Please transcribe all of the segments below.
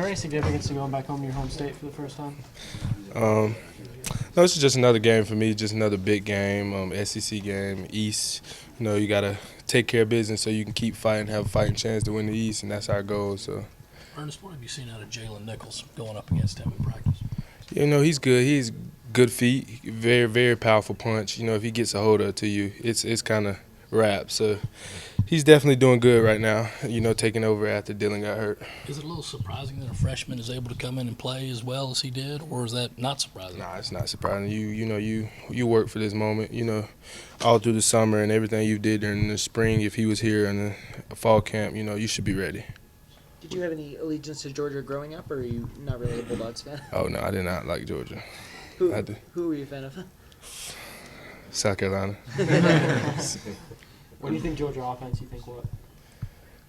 there any significance to going back home to your home state for the first time? No, this is just another game for me, just another big game, SEC game, East. You got to take care of business so you can keep fighting, have a fighting chance to win the East, and that's our goal. So, Ernest, what have you seen out of Jalen Nichols going up against him in practice? he's good. He's good feet, very, very powerful punch. If he gets a hold of it to you, it's kind of wrapped. So he's definitely doing good right now, taking over after Dylan got hurt. Is it a little surprising that a freshman is able to come in and play as well as he did, or is that not surprising? Nah, it's not surprising. You work for this moment, all through the summer and everything you did during the spring. If he was here in the fall camp, you should be ready. Did you have any allegiance to Georgia growing up, or are you not really a Bulldogs fan? Oh, no, I did not like Georgia. Who were you a fan of? South Carolina. What do you think Georgia offense? You think what?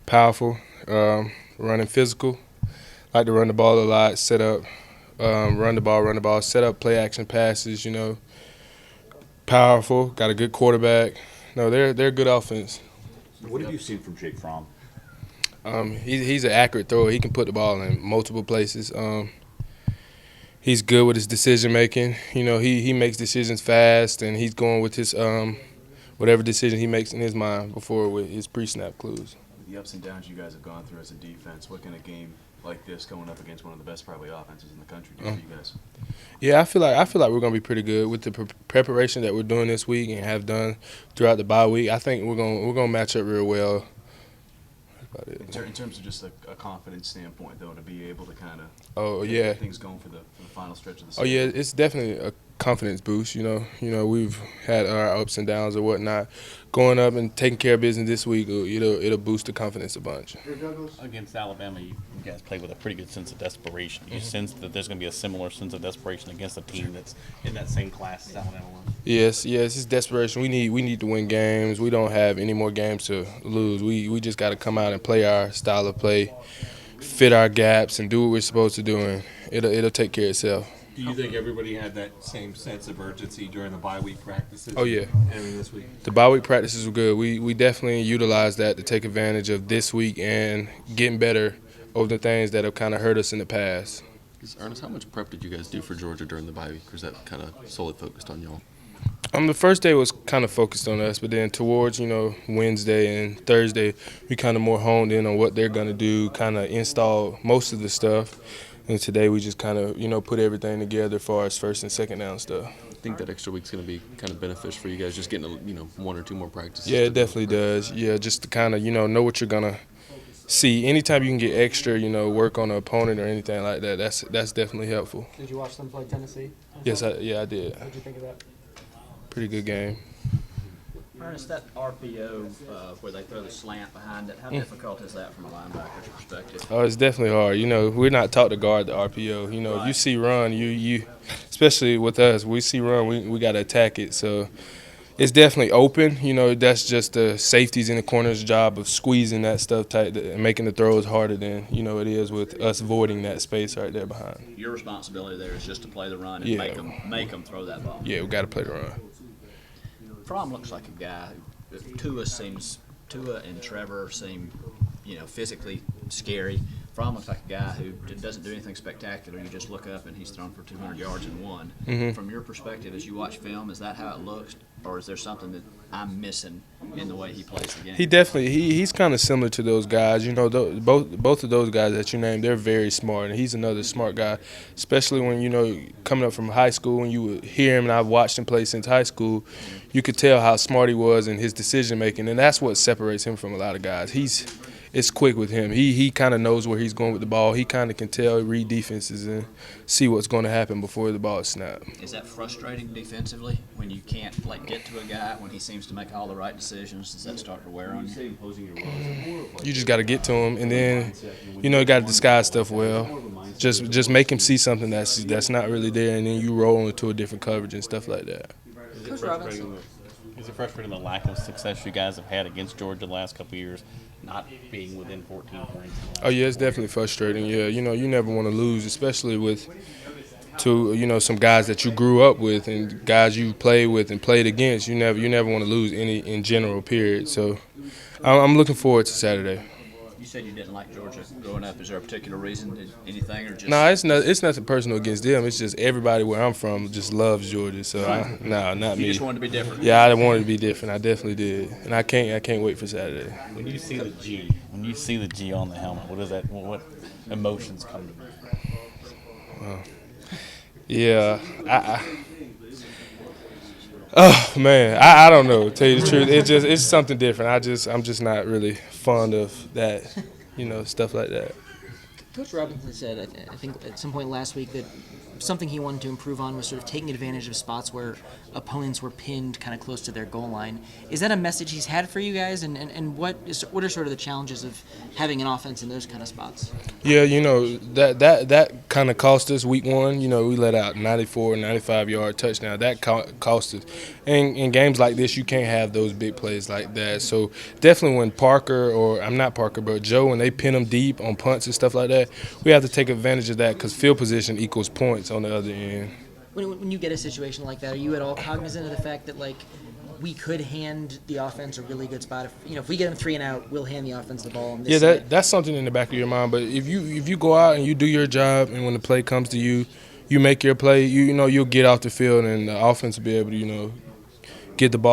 Powerful, running physical. Like to run the ball a lot, set up, run the ball, set up play action passes, Powerful, got a good quarterback. No, they're a good offense. What have you seen from Jake Fromm? He's an accurate thrower. He can put the ball in multiple places. He's good with his decision making. He makes decisions fast, and he's going with his whatever decision he makes in his mind before with his pre-snap clues. The ups and downs you guys have gone through as a defense, what can a game like this going up against one of the best probably offenses in the country do for you guys? Yeah, I feel like we're gonna be pretty good with the preparation that we're doing this week and have done throughout the bye week. I think we're gonna match up real well. That's about it. In terms of just a confidence standpoint, though, to be able to kind Oh of yeah. get things going for the final stretch of the Oh season. yeah, it's definitely a confidence boost. We've had our ups and downs or whatnot. Going up and taking care of business this week, it'll boost the confidence a bunch. Against Alabama, you guys played with a pretty good sense of desperation. Do you sense that there's going to be a similar sense of desperation against a team that's in that same class as Alabama was? Yes, it's desperation. We need to win games. We don't have any more games to lose. We just got to come out and play our style of play, fit our gaps, and do what we're supposed to do, and it'll take care of itself. Do you think everybody had that same sense of urgency during the bye week practices? Oh, yeah. This week? The bye week practices were good. We definitely utilized that to take advantage of this week and getting better over the things that have kind of hurt us in the past. Ernest, how much prep did you guys do for Georgia during the bye week, or is that kind of solely focused on y'all? The first day was kind of focused on us, but then towards, Wednesday and Thursday, we kind of more honed in on what they're going to do, kind of install most of the stuff. And today we just kind of, put everything together as far as first and second down stuff. I think that extra week's going to be kind of beneficial for you guys, just getting, one or two more practices. Yeah, it definitely does. Yeah, just to kind of, know what you're going to see. Anytime you can get extra, work on an opponent or anything like that, that's definitely helpful. Did you watch them play Tennessee? Yes, I did. What did you think of that? Pretty good game. Ernest, that RPO where they throw the slant behind it, how difficult is that from a linebacker's perspective? Oh, it's definitely hard. We're not taught to guard the RPO. Right. If you see run, you especially with us, we see run, we got to attack it. So it's definitely open. That's just the safeties in the corner's job of squeezing that stuff tight and making the throws harder than, it is with us voiding that space right there behind. Your responsibility there is just to play the run and make them throw that ball. Yeah, we got to play the run. Fromm looks like a guy who Tua and Trevor seem, physically scary. Fromm looks like a guy who doesn't do anything spectacular. You just look up and he's thrown for 200 yards and won. Mm-hmm. From your perspective, as you watch film, is that how it looks, or is there something that I'm missing in the way he plays the game? He's kind of similar to those guys. Both of those guys that you named, they're very smart, and he's another smart guy. Especially when coming up from high school, when you would hear him, and I've watched him play since high school, you could tell how smart he was in his decision making, and that's what separates him from a lot of guys. It's quick with him. He kind of knows where he's going with the ball. He kind of can tell, read defenses, and see what's going to happen before the ball is snapped. Is that frustrating defensively when you can't get to a guy when he seems to make all the right decisions? Does that start to wear on you? You just got to get to him, and then you got to disguise stuff well. Just make him see something that's not really there, and then you roll into a different coverage and stuff like that. Is it frustrating the lack of success you guys have had against Georgia the last couple of years, not being within 14 points? Oh yeah, it's definitely frustrating. Yeah, you never want to lose, especially to some guys that you grew up with and guys you played with and played against. You never want to lose any in general. Period. So I'm looking forward to Saturday. You said you didn't like Georgia growing up. Is there a particular reason? Anything or just? No, it's nothing personal against them. It's just everybody where I'm from just loves Georgia. So not You me. just wanted to be different. Yeah, I wanted to be different. I definitely did, and I can't wait for Saturday. When you see the G on the helmet, what emotions come to mind? Yeah, oh man, I don't know. To tell you the truth, it's something different. I'm just not really fond of that, stuff like that. Coach Robinson said, I think at some point last week, that something he wanted to improve on was sort of taking advantage of spots where opponents were pinned kind of close to their goal line. Is that a message he's had for you guys? And what are sort of the challenges of having an offense in those kind of spots? Yeah, that kind of cost us week one. We let out 94, 95-yard touchdown. That cost us. And in games like this, you can't have those big plays like that. So definitely when but Joe, when they pin them deep on punts and stuff like that, we have to take advantage of that because field position equals points on the other end. When you get a situation like that, are you at all cognizant of the fact that, like, we could hand the offense a really good spot? If we get them 3 and out, we'll hand the offense the ball. On this side. That's something in the back of your mind. But if you go out and you do your job, and when the play comes to you, you make your play. You'll get off the field, and the offense will be able to get the ball.